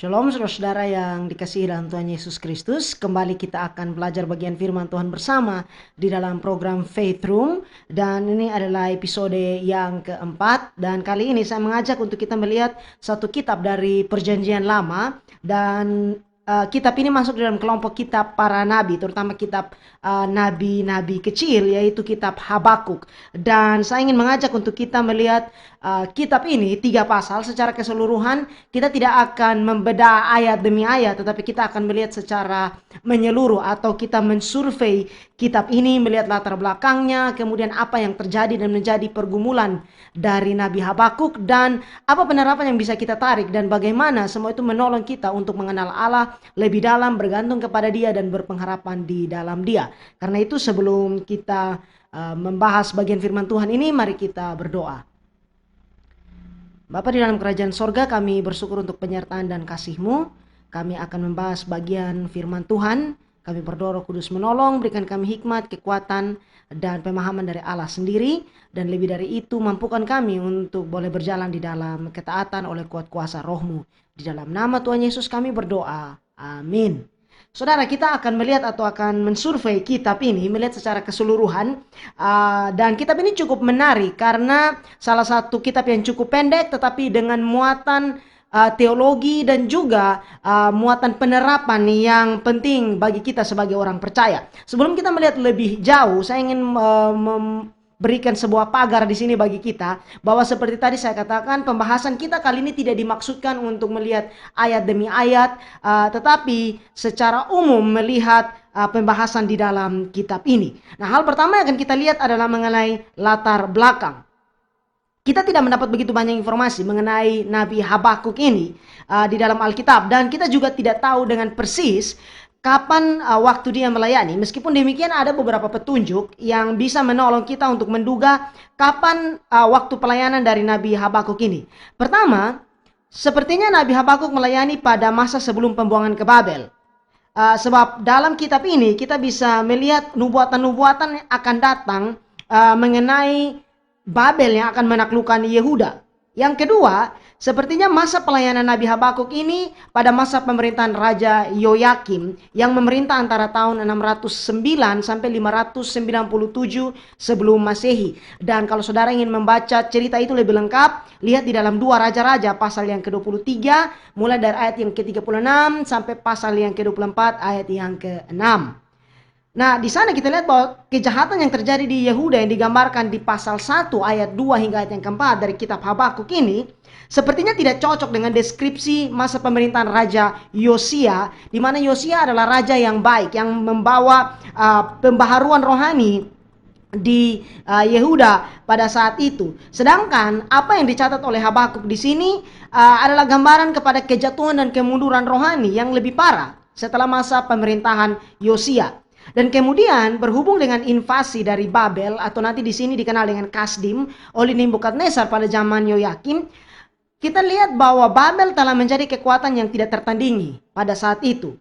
Shalom saudara-saudara yang dikasihi dalam Tuhan Yesus Kristus. Kembali kita akan belajar bagian firman Tuhan bersama di dalam program Faith Room. Dan ini adalah episode yang keempat. Dan kali ini saya mengajak untuk kita melihat satu kitab dari Perjanjian Lama. Dan kitab ini masuk dalam kelompok kitab para nabi, terutama kitab nabi-nabi kecil, yaitu kitab Habakuk. Dan saya ingin mengajak untuk kita melihat kitab ini 3 pasal secara keseluruhan. Kita tidak akan membedah ayat demi ayat, tetapi kita akan melihat secara menyeluruh, atau kita mensurvei kitab ini, melihat latar belakangnya, kemudian apa yang terjadi dan menjadi pergumulan dari Nabi Habakuk, dan apa penerapan yang bisa kita tarik, dan bagaimana semua itu menolong kita untuk mengenal Allah lebih dalam, bergantung kepada Dia dan berpengharapan di dalam Dia. Karena itu sebelum kita membahas bagian firman Tuhan ini, mari kita berdoa. Bapa di dalam kerajaan sorga, kami bersyukur untuk penyertaan dan kasih-Mu. Kami akan membahas bagian firman Tuhan. Kami berdoa Roh Kudus menolong, berikan kami hikmat, kekuatan, dan pemahaman dari Allah sendiri. Dan lebih dari itu, mampukan kami untuk boleh berjalan di dalam ketaatan oleh kuat kuasa Roh-Mu. Di dalam nama Tuhan Yesus kami berdoa. Amin. Saudara, kita akan melihat atau akan mensurvei kitab ini, melihat secara keseluruhan. Dan kitab ini cukup menarik karena salah satu kitab yang cukup pendek tetapi dengan muatan teologi dan juga muatan penerapan yang penting bagi kita sebagai orang percaya. Sebelum kita melihat lebih jauh, saya ingin berikan sebuah pagar di sini bagi kita, bahwa seperti tadi saya katakan, pembahasan kita kali ini tidak dimaksudkan untuk melihat ayat demi ayat, tetapi secara umum melihat pembahasan di dalam kitab ini. Nah, hal pertama yang akan kita lihat adalah mengenai latar belakang. Kita tidak mendapat begitu banyak informasi mengenai Nabi Habakuk ini di dalam Alkitab, dan kita juga tidak tahu dengan persis kapan waktu dia melayani. Meskipun demikian, ada beberapa petunjuk yang bisa menolong kita untuk menduga kapan waktu pelayanan dari Nabi Habakuk ini. Pertama, sepertinya Nabi Habakuk melayani pada masa sebelum pembuangan ke Babel. Sebab dalam kitab ini kita bisa melihat nubuatan-nubuatan yang akan datang mengenai Babel yang akan menaklukkan Yehuda. Yang kedua, sepertinya masa pelayanan Nabi Habakuk ini pada masa pemerintahan Raja Yoyakim yang memerintah antara tahun 609 sampai 597 sebelum Masehi. Dan kalau saudara ingin membaca cerita itu lebih lengkap, lihat di dalam 2 Raja-Raja pasal yang ke-23, mulai dari ayat yang ke-36 sampai pasal yang ke-24 ayat yang ke-6. Nah, di sana kita lihat bahwa kejahatan yang terjadi di Yehuda yang digambarkan di pasal 1 ayat 2 hingga ayat yang ke-4 dari kitab Habakuk ini sepertinya tidak cocok dengan deskripsi masa pemerintahan Raja Yosia, di mana Yosia adalah raja yang baik yang membawa pembaharuan rohani di Yehuda pada saat itu. Sedangkan apa yang dicatat oleh Habakuk di sini adalah gambaran kepada kejatuhan dan kemunduran rohani yang lebih parah setelah masa pemerintahan Yosia. Dan kemudian berhubung dengan invasi dari Babel, atau nanti di sini dikenal dengan Kasdim, oleh Nebukadnezar pada zaman Yoyakim, kita lihat bahwa Babel telah menjadi kekuatan yang tidak tertandingi pada saat itu.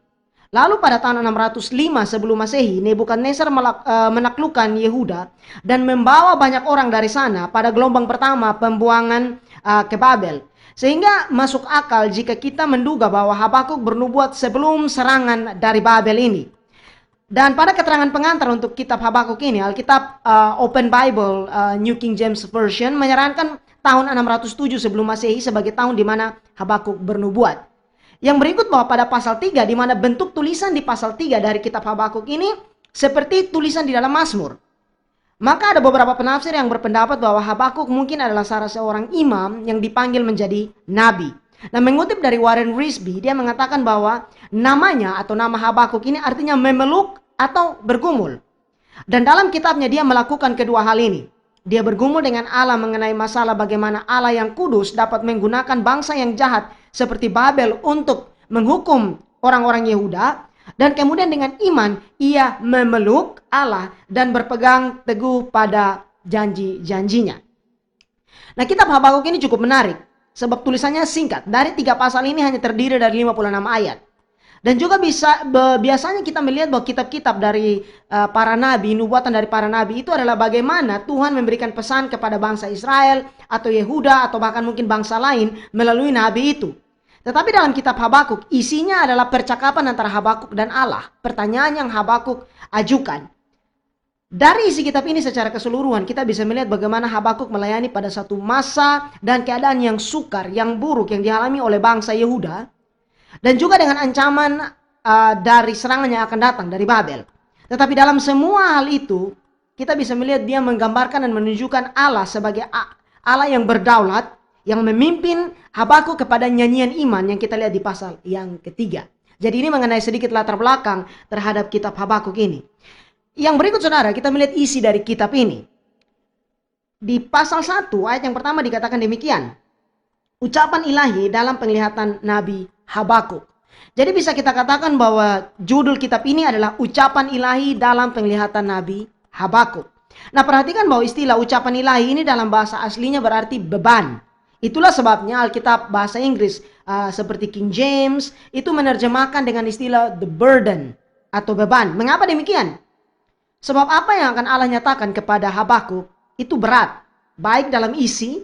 Lalu pada tahun 605 sebelum Masehi, Nebukadnezar menaklukkan Yehuda dan membawa banyak orang dari sana pada gelombang pertama pembuangan ke Babel. Sehingga masuk akal jika kita menduga bahwa Habakuk bernubuat sebelum serangan dari Babel ini. Dan pada keterangan pengantar untuk kitab Habakuk ini, Alkitab Open Bible New King James Version menyarankan tahun 607 sebelum Masehi sebagai tahun di mana Habakuk bernubuat. Yang berikut bahwa pada pasal 3, di mana bentuk tulisan di pasal 3 dari kitab Habakuk ini seperti tulisan di dalam Mazmur. Maka ada beberapa penafsir yang berpendapat bahwa Habakuk mungkin adalah salah seorang imam yang dipanggil menjadi nabi. Nah, mengutip dari Warren Wiersbe, dia mengatakan bahwa namanya atau nama Habakuk ini artinya memeluk atau bergumul. Dan dalam kitabnya dia melakukan kedua hal ini. Dia bergumul dengan Allah mengenai masalah bagaimana Allah yang kudus dapat menggunakan bangsa yang jahat seperti Babel untuk menghukum orang-orang Yehuda. Dan kemudian dengan iman ia memeluk Allah dan berpegang teguh pada janji-janjinya. Nah, kitab Habakuk ini cukup menarik. Sebab tulisannya singkat. Dari 3 pasal ini hanya terdiri dari 56 ayat. Dan juga biasanya kita melihat bahwa kitab-kitab dari para nabi, nubuatan dari para nabi itu adalah bagaimana Tuhan memberikan pesan kepada bangsa Israel atau Yehuda atau bahkan mungkin bangsa lain melalui nabi itu. Tetapi dalam kitab Habakuk, isinya adalah percakapan antara Habakuk dan Allah. Pertanyaan yang Habakuk ajukan. Dari isi kitab ini secara keseluruhan, kita bisa melihat bagaimana Habakuk melayani pada satu masa dan keadaan yang sukar, yang buruk, yang dialami oleh bangsa Yehuda. Dan juga dengan ancaman dari serangan yang akan datang dari Babel. Tetapi dalam semua hal itu, kita bisa melihat dia menggambarkan dan menunjukkan Allah sebagai Allah yang berdaulat, yang memimpin Habakuk kepada nyanyian iman yang kita lihat di pasal yang ketiga. Jadi ini mengenai sedikit latar belakang terhadap kitab Habakuk ini. Yang berikut saudara, kita melihat isi dari kitab ini. Di pasal 1 ayat yang pertama dikatakan demikian. Ucapan ilahi dalam penglihatan Nabi Habakuk. Jadi bisa kita katakan bahwa judul kitab ini adalah ucapan ilahi dalam penglihatan Nabi Habakuk. Nah, perhatikan bahwa istilah ucapan ilahi ini dalam bahasa aslinya berarti beban. Itulah sebabnya Alkitab bahasa Inggris seperti King James itu menerjemahkan dengan istilah the burden atau beban. Mengapa demikian? Sebab apa yang akan Allah nyatakan kepada Habakuk itu berat. Baik dalam isi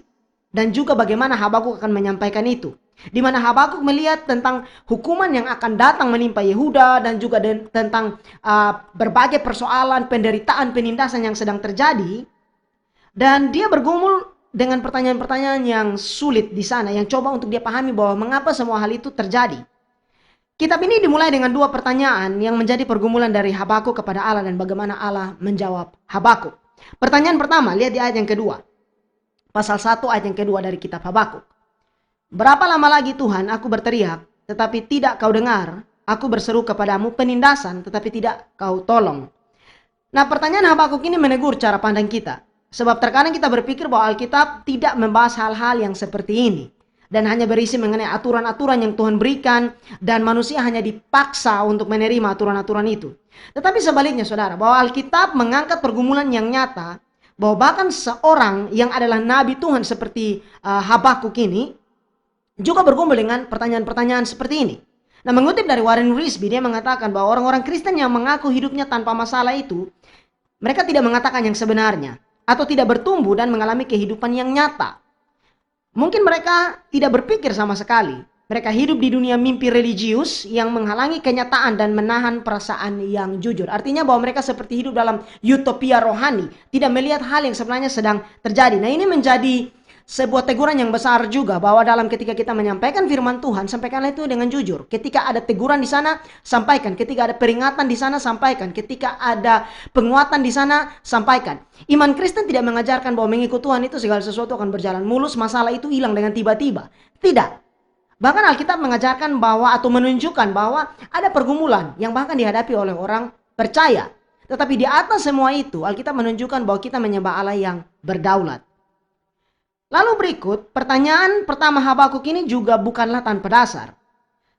dan juga bagaimana Habakuk akan menyampaikan itu. Di mana Habakuk melihat tentang hukuman yang akan datang menimpa Yehuda dan juga tentang berbagai persoalan, penderitaan, penindasan yang sedang terjadi. Dan dia bergumul dengan pertanyaan-pertanyaan yang sulit di sana, yang coba untuk dia pahami bahwa mengapa semua hal itu terjadi. Kitab ini dimulai dengan dua pertanyaan yang menjadi pergumulan dari Habakuk kepada Allah dan bagaimana Allah menjawab Habakuk. Pertanyaan pertama, lihat di ayat yang kedua. Pasal 1 ayat yang kedua dari kitab Habakuk. Berapa lama lagi Tuhan aku berteriak, tetapi tidak kau dengar. Aku berseru kepadamu penindasan, tetapi tidak kau tolong. Nah, pertanyaan Habakuk ini menegur cara pandang kita. Sebab terkadang kita berpikir bahwa Alkitab tidak membahas hal-hal yang seperti ini. Dan hanya berisi mengenai aturan-aturan yang Tuhan berikan. Dan manusia hanya dipaksa untuk menerima aturan-aturan itu. Tetapi sebaliknya saudara, bahwa Alkitab mengangkat pergumulan yang nyata. Bahwa bahkan seorang yang adalah nabi Tuhan seperti Habakuk ini juga bergumul dengan pertanyaan-pertanyaan seperti ini. Nah, mengutip dari Warren Wiersbe, dia mengatakan bahwa orang-orang Kristen yang mengaku hidupnya tanpa masalah itu, mereka tidak mengatakan yang sebenarnya. Atau tidak bertumbuh dan mengalami kehidupan yang nyata. Mungkin mereka tidak berpikir sama sekali. Mereka hidup di dunia mimpi religius yang menghalangi kenyataan dan menahan perasaan yang jujur. Artinya bahwa mereka seperti hidup dalam utopia rohani. Tidak melihat hal yang sebenarnya sedang terjadi. Nah, ini menjadi sebuah teguran yang besar juga, bahwa dalam ketika kita menyampaikan firman Tuhan, sampaikanlah itu dengan jujur. Ketika ada teguran di sana, sampaikan. Ketika ada peringatan di sana, sampaikan. Ketika ada penguatan di sana, sampaikan. Iman Kristen tidak mengajarkan bahwa mengikut Tuhan itu segala sesuatu akan berjalan mulus, masalah itu hilang dengan tiba-tiba. Tidak. Bahkan Alkitab mengajarkan bahwa atau menunjukkan bahwa ada pergumulan yang bahkan dihadapi oleh orang percaya. Tetapi di atas semua itu, Alkitab menunjukkan bahwa kita menyembah Allah yang berdaulat. Lalu berikut, pertanyaan pertama Habakuk ini juga bukanlah tanpa dasar.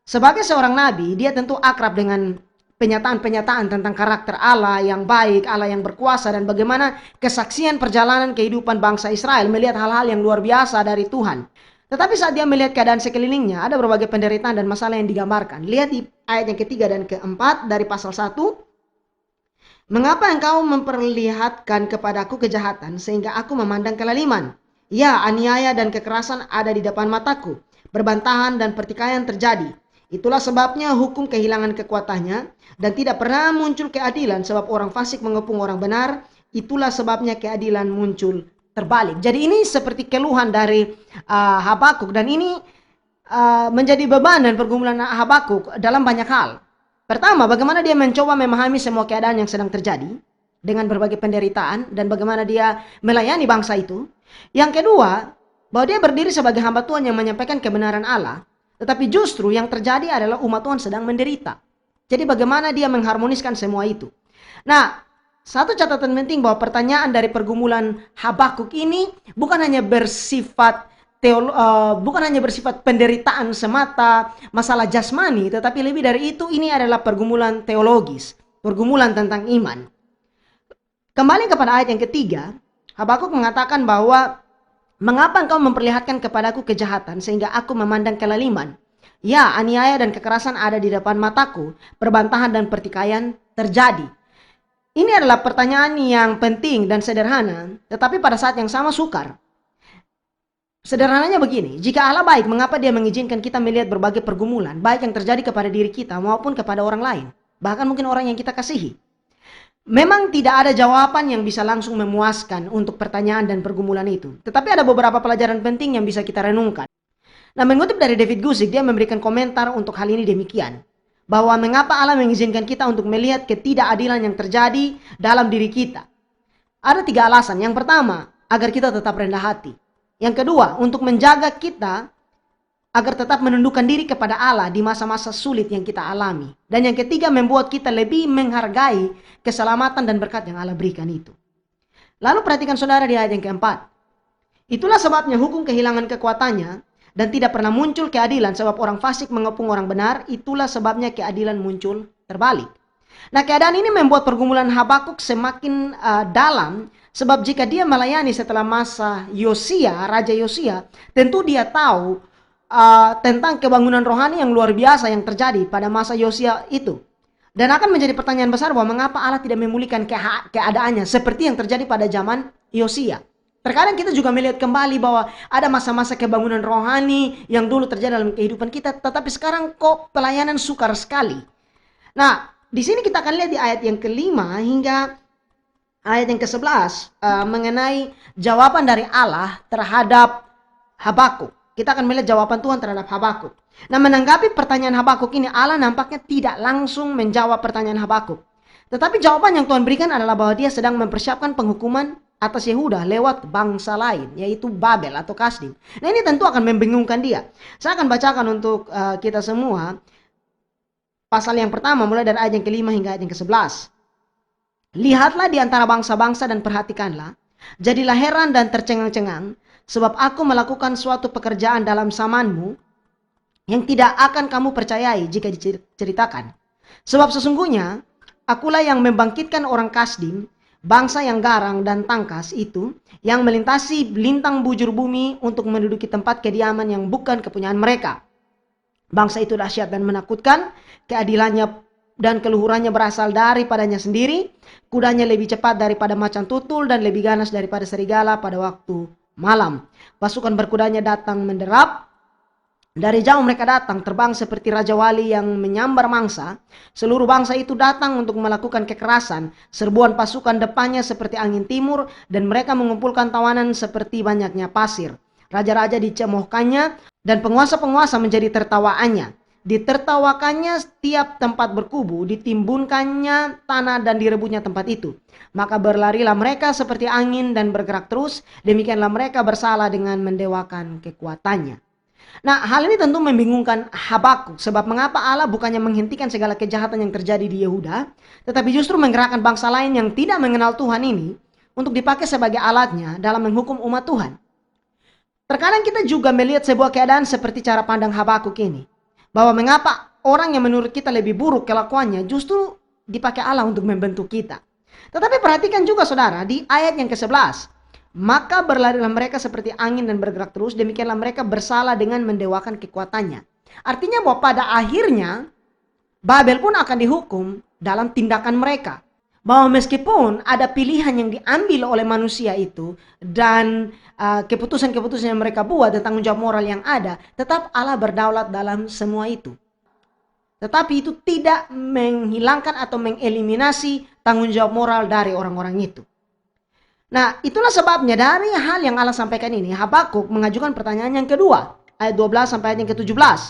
Sebagai seorang nabi, dia tentu akrab dengan penyataan-penyataan tentang karakter Allah yang baik, Allah yang berkuasa, dan bagaimana kesaksian perjalanan kehidupan bangsa Israel melihat hal-hal yang luar biasa dari Tuhan. Tetapi saat dia melihat keadaan sekelilingnya, ada berbagai penderitaan dan masalah yang digambarkan. Lihat di ayat yang ketiga dan keempat dari pasal 1. Mengapa engkau memperlihatkan kepadaku kejahatan sehingga aku memandang kelaliman? Ya, aniaya dan kekerasan ada di depan mataku. Berbantahan dan pertikaian terjadi. Itulah sebabnya hukum kehilangan kekuatannya dan tidak pernah muncul keadilan sebab orang fasik mengepung orang benar. Itulah sebabnya keadilan muncul terbalik. Jadi ini seperti keluhan dari Habakuk, dan ini menjadi beban dan pergumulan Habakuk dalam banyak hal. Pertama, bagaimana dia mencoba memahami semua keadaan yang sedang terjadi dengan berbagai penderitaan dan bagaimana dia melayani bangsa itu. Yang kedua, bahwa dia berdiri sebagai hamba Tuhan yang menyampaikan kebenaran Allah, tetapi justru yang terjadi adalah umat Tuhan sedang menderita. Jadi bagaimana dia mengharmoniskan semua itu. Nah, satu catatan penting bahwa pertanyaan dari pergumulan Habakuk ini bukan hanya bersifat penderitaan semata, masalah jasmani, tetapi lebih dari itu ini adalah pergumulan teologis, pergumulan tentang iman. Kembali kepada ayat yang ketiga, Habakuk mengatakan bahwa mengapa engkau memperlihatkan kepadaku kejahatan sehingga aku memandang kelaliman? Ya, aniaya dan kekerasan ada di depan mataku, perbantahan dan pertikaian terjadi. Ini adalah pertanyaan yang penting dan sederhana, tetapi pada saat yang sama sukar. Sederhananya begini, jika Allah baik, mengapa dia mengizinkan kita melihat berbagai pergumulan, baik yang terjadi kepada diri kita maupun kepada orang lain, bahkan mungkin orang yang kita kasihi. Memang tidak ada jawaban yang bisa langsung memuaskan untuk pertanyaan dan pergumulan itu. Tetapi ada beberapa pelajaran penting yang bisa kita renungkan. Nah, mengutip dari David Guzik, dia memberikan komentar untuk hal ini demikian. Bahwa mengapa Allah mengizinkan kita untuk melihat ketidakadilan yang terjadi dalam diri kita. Ada 3 alasan. Yang pertama, agar kita tetap rendah hati. Yang kedua, untuk menjaga kita agar tetap menundukkan diri kepada Allah di masa-masa sulit yang kita alami. Dan yang ketiga, membuat kita lebih menghargai keselamatan dan berkat yang Allah berikan itu. Lalu perhatikan saudara di ayat yang keempat. Itulah sebabnya hukum kehilangan kekuatannya dan tidak pernah muncul keadilan, sebab orang fasik mengepung orang benar. Itulah sebabnya keadilan muncul terbalik. Nah, keadaan ini membuat pergumulan Habakuk semakin dalam, sebab jika dia melayani setelah masa Yosia, Raja Yosia, tentu dia tahu tentang kebangunan rohani yang luar biasa yang terjadi pada masa Yosia itu. Dan akan menjadi pertanyaan besar bahwa mengapa Allah tidak memulihkan keadaannya seperti yang terjadi pada zaman Yosia. Terkadang kita juga melihat kembali bahwa ada masa-masa kebangunan rohani yang dulu terjadi dalam kehidupan kita, tetapi sekarang kok pelayanan sukar sekali. Nah, di sini kita akan lihat di ayat yang ke-5 hingga ayat yang ke-11 mengenai jawaban dari Allah terhadap Habakuk. Kita akan melihat jawaban Tuhan terhadap Habakuk. Nah, menanggapi pertanyaan Habakuk ini, Allah nampaknya tidak langsung menjawab pertanyaan Habakuk. Tetapi jawaban yang Tuhan berikan adalah bahwa dia sedang mempersiapkan penghukuman atas Yehuda lewat bangsa lain, yaitu Babel atau Kasdim. Nah, ini tentu akan membingungkan dia. Saya akan bacakan untuk kita semua pasal yang pertama mulai dari ayat yang ke-5 hingga ayat yang ke-11. Lihatlah di antara bangsa-bangsa dan perhatikanlah. Jadilah heran dan tercengang-cengang, sebab aku melakukan suatu pekerjaan dalam zamanmu yang tidak akan kamu percayai jika diceritakan. Sebab sesungguhnya akulah yang membangkitkan orang Kasdim, bangsa yang garang dan tangkas itu, yang melintasi lintang bujur bumi untuk menduduki tempat kediaman yang bukan kepunyaan mereka. Bangsa itu dahsyat dan menakutkan, keadilannya dan keluhurannya berasal daripadanya sendiri. Kudanya lebih cepat daripada macan tutul dan lebih ganas daripada serigala pada waktu malam. Pasukan berkudanya datang menderap. Dari jauh mereka datang terbang seperti raja wali yang menyambar mangsa. Seluruh bangsa itu datang untuk melakukan kekerasan. Serbuan pasukan depannya seperti angin timur dan mereka mengumpulkan tawanan seperti banyaknya pasir. Raja-raja dicemoohkannya dan penguasa-penguasa menjadi tertawaannya. Ditertawakannya setiap tempat berkubu, ditimbunkannya tanah dan direbutnya tempat itu. Maka berlarilah mereka seperti angin dan bergerak terus. Demikianlah mereka bersalah dengan mendewakan kekuatannya. Nah, hal ini tentu membingungkan Habakuk. Sebab mengapa Allah bukannya menghentikan segala kejahatan yang terjadi di Yehuda, tetapi justru menggerakkan bangsa lain yang tidak mengenal Tuhan ini untuk dipakai sebagai alatnya dalam menghukum umat Tuhan. Terkadang kita juga melihat sebuah keadaan seperti cara pandang Habakuk ini. Bahwa mengapa orang yang menurut kita lebih buruk kelakuannya justru dipakai Allah untuk membentuk kita. Tetapi perhatikan juga saudara di ayat yang ke-11. Maka berlarilah mereka seperti angin dan bergerak terus. Demikianlah mereka bersalah dengan mendewakan kekuatannya. Artinya bahwa pada akhirnya Babel pun akan dihukum dalam tindakan mereka. Bahwa meskipun ada pilihan yang diambil oleh manusia itu dan keputusan-keputusan yang mereka buat dan tanggung jawab moral yang ada, tetap Allah berdaulat dalam semua itu. Tetapi itu tidak menghilangkan atau mengeliminasi tanggung jawab moral dari orang-orang itu. Nah, itulah sebabnya dari hal yang Allah sampaikan ini, Habakuk mengajukan pertanyaan yang kedua, ayat 12 sampai ayat yang ke-17.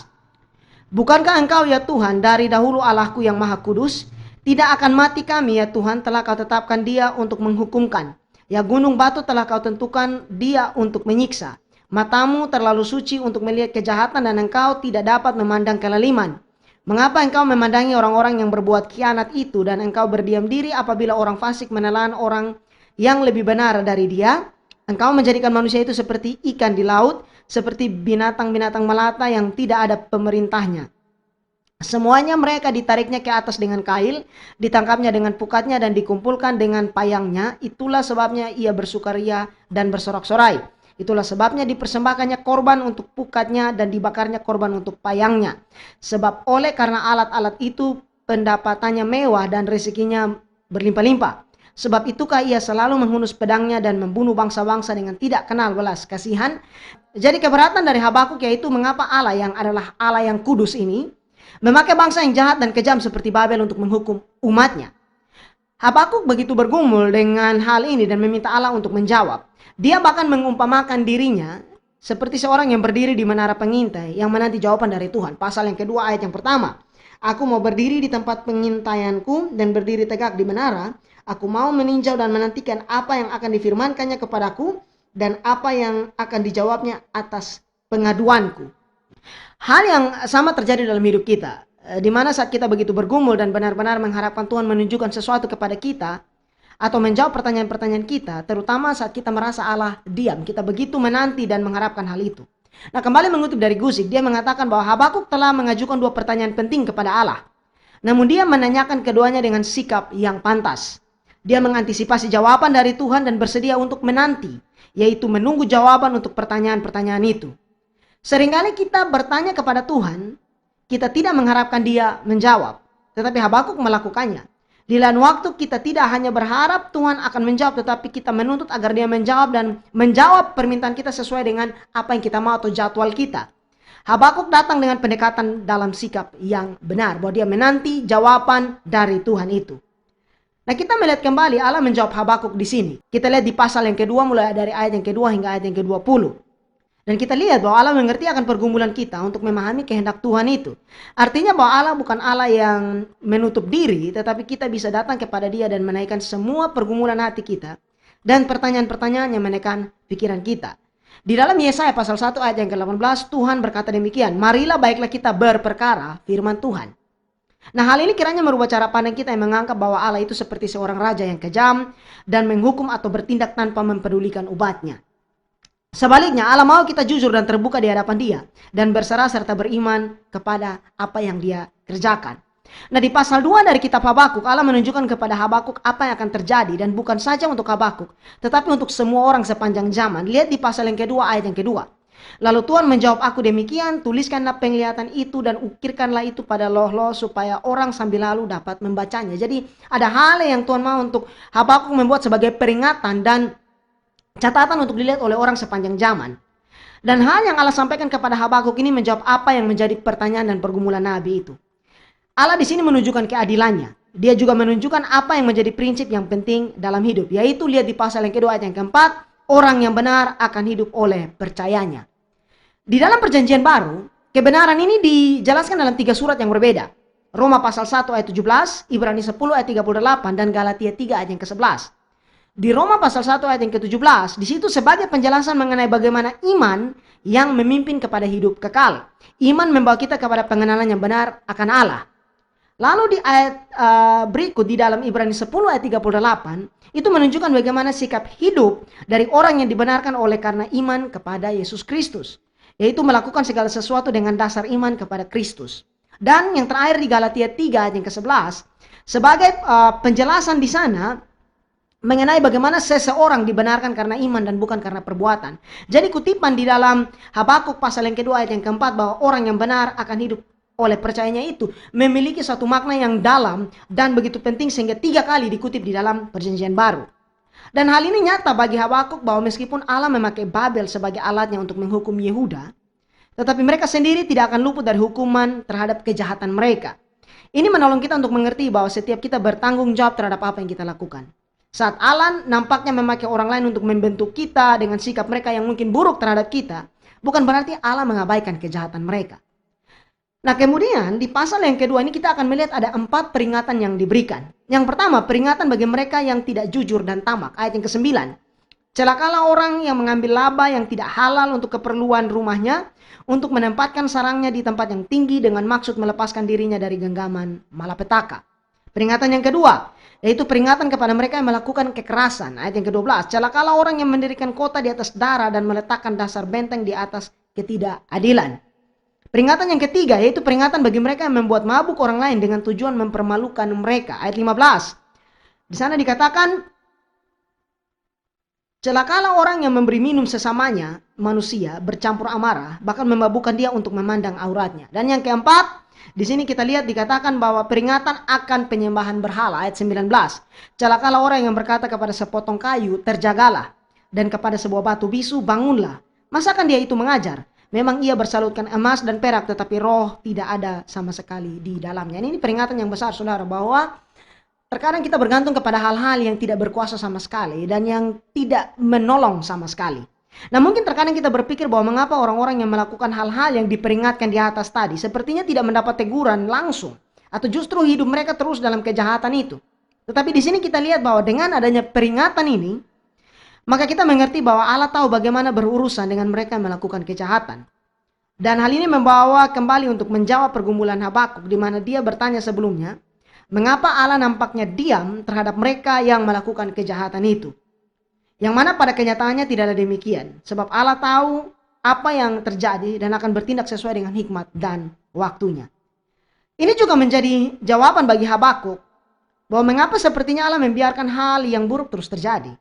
Bukankah engkau ya Tuhan dari dahulu Allahku yang maha kudus? Tidak akan mati kami ya Tuhan, telah kau tetapkan dia untuk menghukumkan. Ya gunung batu telah kau tentukan dia untuk menyiksa. Matamu terlalu suci untuk melihat kejahatan dan engkau tidak dapat memandang kelaliman. Mengapa engkau memandangi orang-orang yang berbuat khianat itu dan engkau berdiam diri apabila orang fasik menelan orang yang lebih benar dari dia? Engkau menjadikan manusia itu seperti ikan di laut, seperti binatang-binatang melata yang tidak ada pemerintahnya. Semuanya mereka ditariknya ke atas dengan kail, ditangkapnya dengan pukatnya dan dikumpulkan dengan payangnya. Itulah sebabnya ia bersukaria dan bersorak-sorai. Itulah sebabnya dipersembahkannya korban untuk pukatnya dan dibakarnya korban untuk payangnya. Sebab oleh karena alat-alat itu pendapatannya mewah dan rezekinya berlimpah-limpah. Sebab itukah ia selalu menghunus pedangnya dan membunuh bangsa-bangsa dengan tidak kenal belas kasihan. Jadi keberatan dari Habakuk yaitu mengapa Allah yang adalah Allah yang kudus ini memakai bangsa yang jahat dan kejam seperti Babel untuk menghukum umatnya. Habakuk begitu bergumul dengan hal ini dan meminta Allah untuk menjawab. Dia bahkan mengumpamakan dirinya seperti seorang yang berdiri di menara pengintai yang menanti jawaban dari Tuhan. Pasal yang kedua ayat yang pertama. Aku mau berdiri di tempat pengintaianku dan berdiri tegak di menara. Aku mau meninjau dan menantikan apa yang akan difirmankannya kepadaku dan apa yang akan dijawabnya atas pengaduanku. Hal yang sama terjadi dalam hidup kita. Di mana saat kita begitu bergumul dan benar-benar mengharapkan Tuhan menunjukkan sesuatu kepada kita atau menjawab pertanyaan-pertanyaan kita, terutama saat kita merasa Allah diam, kita begitu menanti dan mengharapkan hal itu. Nah, kembali mengutip dari Gusik, dia mengatakan bahwa Habakuk telah mengajukan dua pertanyaan penting kepada Allah. Namun dia menanyakan keduanya dengan sikap yang pantas. Dia mengantisipasi jawaban dari Tuhan dan bersedia untuk menanti, yaitu menunggu jawaban untuk pertanyaan-pertanyaan itu. Seringkali kita bertanya kepada Tuhan, kita tidak mengharapkan dia menjawab, tetapi Habakuk melakukannya. Di lain waktu kita tidak hanya berharap Tuhan akan menjawab, tetapi kita menuntut agar dia menjawab dan menjawab permintaan kita sesuai dengan apa yang kita mau atau jadwal kita. Habakuk datang dengan pendekatan dalam sikap yang benar, bahwa dia menanti jawaban dari Tuhan itu. Nah, kita melihat kembali Allah menjawab Habakuk di sini. Kita lihat di pasal yang kedua mulai dari ayat yang kedua hingga ayat yang ke-20. Dan kita lihat bahwa Allah mengerti akan pergumulan kita untuk memahami kehendak Tuhan itu. Artinya bahwa Allah bukan Allah yang menutup diri, tetapi kita bisa datang kepada Dia dan menaikkan semua pergumulan hati kita dan pertanyaan-pertanyaan yang menekan pikiran kita. Di dalam Yesaya pasal 1 ayat yang ke-18, Tuhan berkata demikian, marilah baiklah kita berperkara firman Tuhan. Nah, hal ini kiranya merubah cara pandang kita yang menganggap bahwa Allah itu seperti seorang raja yang kejam dan menghukum atau bertindak tanpa mempedulikan umatnya. Sebaliknya, Allah mau kita jujur dan terbuka di hadapan Dia dan berserah serta beriman kepada apa yang Dia kerjakan. Nah, di pasal 2 dari kitab Habakuk, Allah menunjukkan kepada Habakuk apa yang akan terjadi dan bukan saja untuk Habakuk, tetapi untuk semua orang sepanjang zaman. Lihat di pasal yang kedua ayat yang kedua. Lalu Tuhan menjawab aku demikian, tuliskanlah penglihatan itu dan ukirkanlah itu pada loh-loh supaya orang sambil lalu dapat membacanya. Jadi ada hal yang Tuhan mau untuk Habakuk membuat sebagai peringatan dan catatan untuk dilihat oleh orang sepanjang zaman. Dan hal yang Allah sampaikan kepada Habakuk ini menjawab apa yang menjadi pertanyaan dan pergumulan Nabi itu. Allah di sini menunjukkan keadilannya. Dia juga menunjukkan apa yang menjadi prinsip yang penting dalam hidup. Yaitu lihat di pasal yang kedua ayat yang keempat. Orang yang benar akan hidup oleh percayanya. Di dalam perjanjian baru, kebenaran ini dijelaskan dalam 3 surat yang berbeda. Roma pasal 1 ayat 17, Ibrani 10 ayat 38, dan Galatia 3 ayat yang ke-11. Di Roma pasal 1 ayat yang ke-17, di situ sebagai penjelasan mengenai bagaimana iman yang memimpin kepada hidup kekal. Iman membawa kita kepada pengenalan yang benar akan Allah. Lalu di ayat berikut di dalam Ibrani 10 ayat 38, itu menunjukkan bagaimana sikap hidup dari orang yang dibenarkan oleh karena iman kepada Yesus Kristus. Yaitu melakukan segala sesuatu dengan dasar iman kepada Kristus. Dan yang terakhir di Galatia 3 ayat yang ke-11, sebagai penjelasan di sana mengenai bagaimana seseorang dibenarkan karena iman dan bukan karena perbuatan. Jadi kutipan di dalam Habakuk pasal yang kedua ayat yang keempat bahwa orang yang benar akan hidup oleh percayanya itu memiliki satu makna yang dalam dan begitu penting sehingga 3 kali dikutip di dalam perjanjian baru. Dan hal ini nyata bagi Habakuk bahwa meskipun Allah memakai Babel sebagai alatnya untuk menghukum Yehuda, tetapi mereka sendiri tidak akan luput dari hukuman terhadap kejahatan mereka. Ini menolong kita untuk mengerti bahwa setiap kita bertanggung jawab terhadap apa yang kita lakukan. Saat Allah nampaknya memakai orang lain untuk membentuk kita dengan sikap mereka yang mungkin buruk terhadap kita, bukan berarti Allah mengabaikan kejahatan mereka. Nah, kemudian di pasal yang kedua ini kita akan melihat ada 4 peringatan yang diberikan. Yang pertama, peringatan bagi mereka yang tidak jujur dan tamak. Ayat yang ke-9. Celakalah orang yang mengambil laba yang tidak halal untuk keperluan rumahnya, untuk menempatkan sarangnya di tempat yang tinggi dengan maksud melepaskan dirinya dari genggaman malapetaka. Peringatan yang kedua, yaitu peringatan kepada mereka yang melakukan kekerasan. Ayat yang ke-12. Celakalah orang yang mendirikan kota di atas darah dan meletakkan dasar benteng di atas ketidakadilan. Peringatan yang ketiga yaitu peringatan bagi mereka yang membuat mabuk orang lain dengan tujuan mempermalukan mereka. Ayat 15. Di sana dikatakan, celakalah orang yang memberi minum sesamanya manusia bercampur amarah, bahkan memabukkan dia untuk memandang auratnya. Dan yang keempat, Di sini kita lihat dikatakan bahwa peringatan akan penyembahan berhala ayat 19. Celakalah orang yang berkata kepada sepotong kayu, terjagalah, dan kepada sebuah batu bisu, bangunlah. Masakan dia itu mengajar? Memang ia bersalutkan emas dan perak, tetapi roh tidak ada sama sekali di dalamnya. Ini peringatan yang besar, saudara, bahwa terkadang kita bergantung kepada hal-hal yang tidak berkuasa sama sekali dan yang tidak menolong sama sekali. Nah, mungkin terkadang kita berpikir bahwa mengapa orang-orang yang melakukan hal-hal yang diperingatkan di atas tadi sepertinya tidak mendapat teguran langsung, atau justru hidup mereka terus dalam kejahatan itu. Tetapi di sini kita lihat bahwa dengan adanya peringatan ini, maka kita mengerti bahwa Allah tahu bagaimana berurusan dengan mereka yang melakukan kejahatan. Dan hal ini membawa kembali untuk menjawab pergumulan Habakuk, di mana dia bertanya sebelumnya, mengapa Allah nampaknya diam terhadap mereka yang melakukan kejahatan itu? Yang mana pada kenyataannya tidak ada demikian. Sebab Allah tahu apa yang terjadi dan akan bertindak sesuai dengan hikmat dan waktunya. Ini juga menjadi jawaban bagi Habakuk bahwa mengapa sepertinya Allah membiarkan hal yang buruk terus terjadi.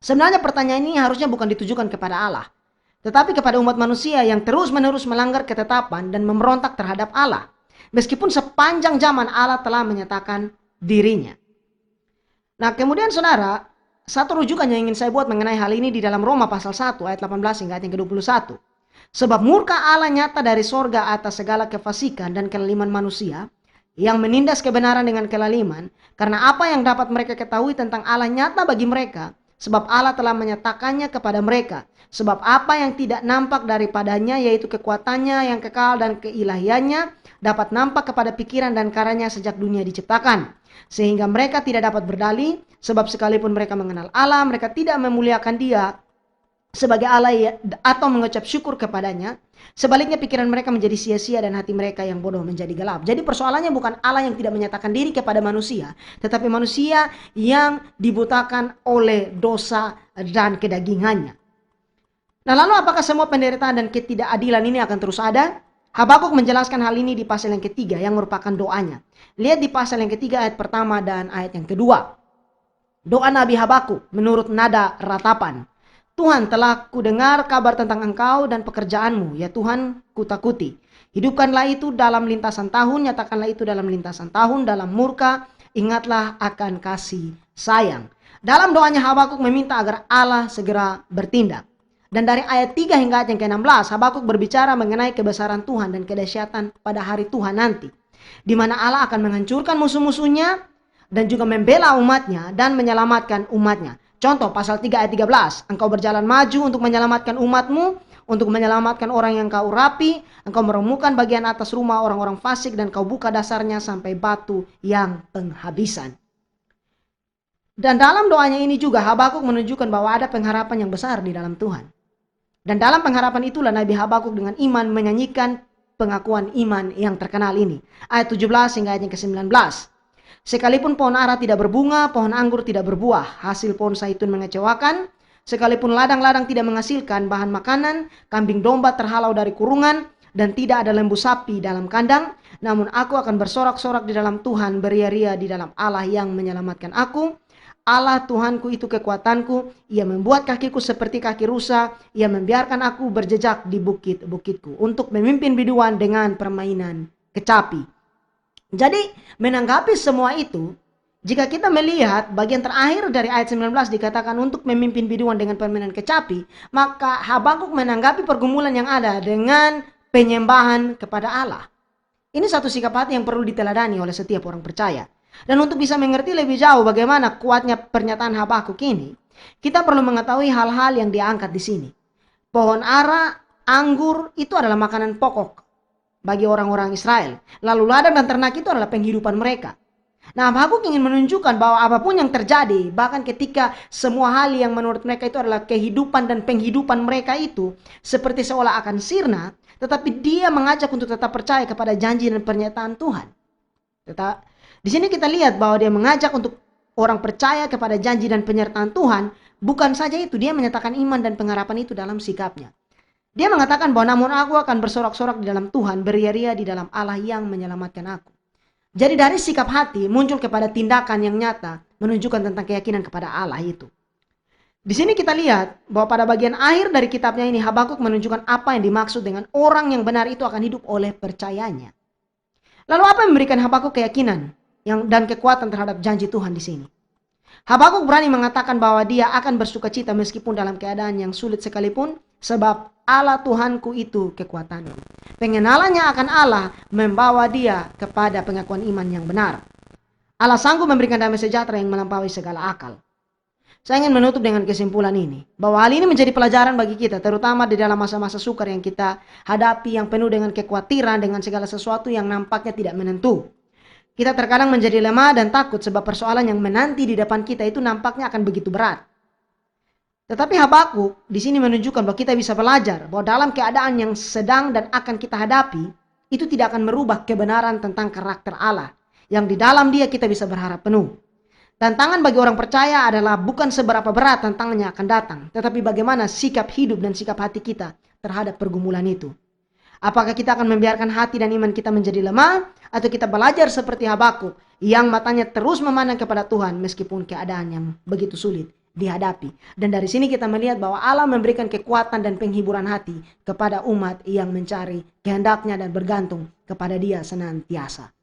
Sebenarnya pertanyaan ini harusnya bukan ditujukan kepada Allah, tetapi kepada umat manusia yang terus-menerus melanggar ketetapan dan memberontak terhadap Allah. Meskipun sepanjang zaman Allah telah menyatakan dirinya. Nah, kemudian saudara, satu rujukan yang ingin saya buat mengenai hal ini di dalam Roma pasal 1 ayat 18 hingga ayat yang ke-21. Sebab murka Allah nyata dari sorga atas segala kefasikan dan kelaliman manusia yang menindas kebenaran dengan kelaliman, karena apa yang dapat mereka ketahui tentang Allah nyata bagi mereka, sebab Allah telah menyatakannya kepada mereka. Sebab apa yang tidak nampak daripadanya, yaitu kekuatannya yang kekal dan keilahiannya, dapat nampak kepada pikiran dan karenanya sejak dunia diciptakan. Sehingga mereka tidak dapat berdalih, sebab sekalipun mereka mengenal Allah, mereka tidak memuliakan dia sebagai Allah atau mengucap syukur kepadanya. Sebaliknya pikiran mereka menjadi sia-sia dan hati mereka yang bodoh menjadi gelap. Jadi persoalannya bukan Allah yang tidak menyatakan diri kepada manusia, tetapi manusia yang dibutakan oleh dosa dan kedagingannya. Nah, lalu apakah semua penderitaan dan ketidakadilan ini akan terus ada? Habakuk menjelaskan hal ini di pasal yang ketiga yang merupakan doanya. Lihat di pasal yang ketiga ayat pertama dan ayat yang kedua. Doa Nabi Habakuk menurut nada ratapan. Tuhan, telah kudengar kabar tentang engkau dan pekerjaanmu, ya Tuhan, kutakuti. Hidupkanlah itu dalam lintasan tahun, nyatakanlah itu dalam lintasan tahun, dalam murka, ingatlah akan kasih sayang. Dalam doanya Habakuk meminta agar Allah segera bertindak. Dan dari ayat 3 hingga ayat yang ke-16, Habakuk berbicara mengenai kebesaran Tuhan dan kedahsyatan pada hari Tuhan nanti, di mana Allah akan menghancurkan musuh-musuhnya dan juga membela umatnya dan menyelamatkan umatnya. Contoh pasal 3 ayat 13, engkau berjalan maju untuk menyelamatkan umatmu, untuk menyelamatkan orang yang kau urapi, engkau meremukkan bagian atas rumah orang-orang fasik dan kau buka dasarnya sampai batu yang penghabisan. Dan dalam doanya ini juga Habakuk menunjukkan bahwa ada pengharapan yang besar di dalam Tuhan. Dan dalam pengharapan itulah Nabi Habakuk dengan iman menyanyikan pengakuan iman yang terkenal ini. Ayat 17 hingga ayat yang ke-19. Sekalipun pohon ara tidak berbunga, pohon anggur tidak berbuah, hasil pohon zaitun mengecewakan, sekalipun ladang-ladang tidak menghasilkan bahan makanan, kambing domba terhalau dari kurungan, dan tidak ada lembu sapi dalam kandang, namun aku akan bersorak-sorak di dalam Tuhan, beria-ria di dalam Allah yang menyelamatkan aku. Allah Tuhanku itu kekuatanku, ia membuat kakiku seperti kaki rusa, ia membiarkan aku berjejak di bukit-bukitku untuk memimpin biduan dengan permainan kecapi. Jadi menanggapi semua itu, jika kita melihat bagian terakhir dari ayat 19 dikatakan untuk memimpin biduan dengan permainan kecapi, maka Habakuk menanggapi pergumulan yang ada dengan penyembahan kepada Allah. Ini satu sikap hati yang perlu diteladani oleh setiap orang percaya. Dan untuk bisa mengerti lebih jauh bagaimana kuatnya pernyataan Habakuk ini, kita perlu mengetahui hal-hal yang diangkat di sini. Pohon ara, anggur itu adalah makanan pokok bagi orang-orang Israel. Lalu ladang dan ternak itu adalah penghidupan mereka. Nah, Habakuk ingin menunjukkan bahwa apapun yang terjadi, bahkan ketika semua hal yang menurut mereka itu adalah kehidupan dan penghidupan mereka itu seperti seolah akan sirna, tetapi dia mengajak untuk tetap percaya kepada janji dan pernyataan Tuhan. Di sini kita lihat bahwa dia mengajak untuk orang percaya kepada janji dan penyertaan Tuhan. Bukan saja itu, dia menyatakan iman dan pengharapan itu dalam sikapnya. Dia mengatakan bahwa namun aku akan bersorak-sorak di dalam Tuhan, beria-ria di dalam Allah yang menyelamatkan aku. Jadi dari sikap hati muncul kepada tindakan yang nyata menunjukkan tentang keyakinan kepada Allah itu. Di sini kita lihat bahwa pada bagian akhir dari kitabnya ini Habakuk menunjukkan apa yang dimaksud dengan orang yang benar itu akan hidup oleh percayanya. Lalu apa yang memberikan Habakuk keyakinan dan kekuatan terhadap janji Tuhan di sini? Habakuk berani mengatakan bahwa dia akan bersukacita meskipun dalam keadaan yang sulit sekalipun, sebab Allah Tuhanku itu kekuatanku. Pengenalannya akan Allah membawa dia kepada pengakuan iman yang benar. Allah sanggup memberikan damai sejahtera yang melampaui segala akal. Saya ingin menutup dengan kesimpulan ini, bahwa hal ini menjadi pelajaran bagi kita, terutama di dalam masa-masa sukar yang kita hadapi, yang penuh dengan kekhawatiran, dengan segala sesuatu yang nampaknya tidak menentu. Kita terkadang menjadi lemah dan takut sebab persoalan yang menanti di depan kita itu nampaknya akan begitu berat. Tetapi Habakuk di sini menunjukkan bahwa kita bisa belajar bahwa dalam keadaan yang sedang dan akan kita hadapi, itu tidak akan merubah kebenaran tentang karakter Allah, yang di dalam dia kita bisa berharap penuh. Tantangan bagi orang percaya adalah bukan seberapa berat tantangannya akan datang, tetapi bagaimana sikap hidup dan sikap hati kita terhadap pergumulan itu. Apakah kita akan membiarkan hati dan iman kita menjadi lemah, atau kita belajar seperti Habakuk yang matanya terus memandang kepada Tuhan meskipun keadaan yang begitu sulit dihadapi. Dan dari sini kita melihat bahwa Allah memberikan kekuatan dan penghiburan hati kepada umat yang mencari kehendaknya dan bergantung kepada Dia senantiasa.